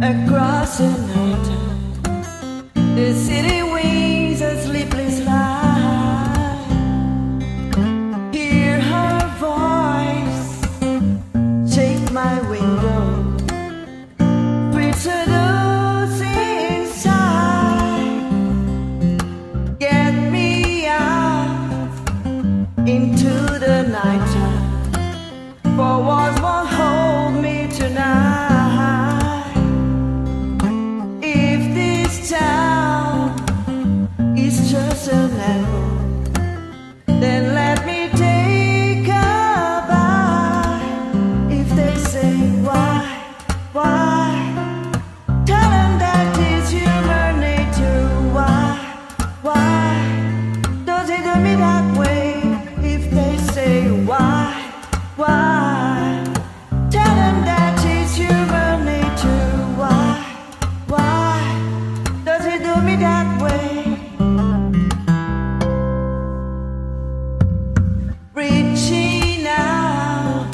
Across the night, the city wings a sleepless light. Hear her voice shake my window, sweet seduce inside. Get me out into the nighttime, for walls won't hold me tonight. It's just an apple, then let me take a bite. If they say why, tell them that it's human nature. Why does it do me that way? If they say why, tell them that it's human nature. Why does it do me that way? Reaching out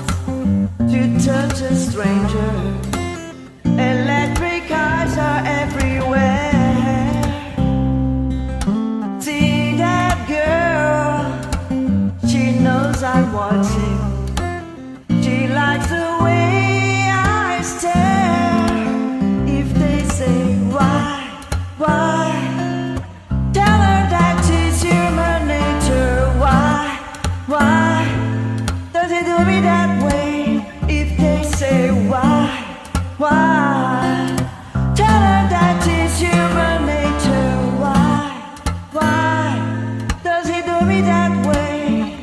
to touch a stranger, electric eyes are everywhere. See that girl, she knows I'm watching. She likes the way I stare. If they say why, tell her that it's human nature. Why does it do me that way? If they say why, tell her that it's human nature. Why does it do me that way?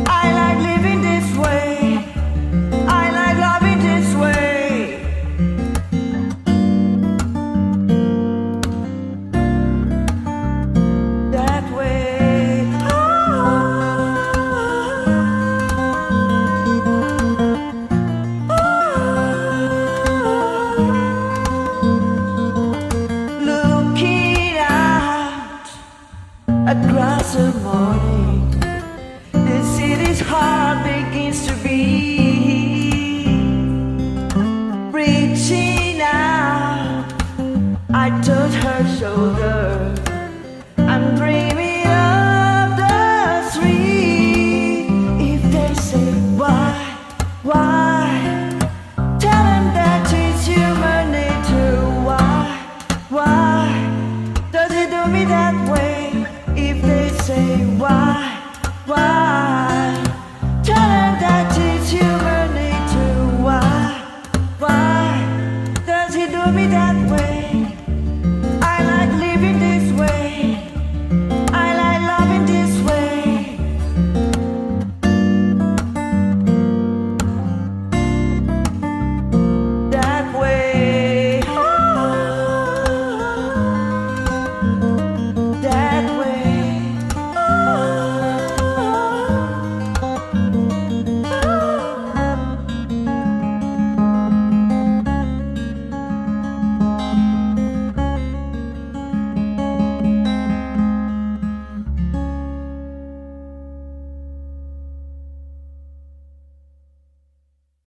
I like living this way, I like loving this way. That way. Across the morning, the city's heart begins to beat. Reaching out, I touch her shoulder. I'm dreaming of the street. If they say why, tell them that it's human nature. Why does it do me that way? If they say why, tell them that it's human nature. Why does it do me that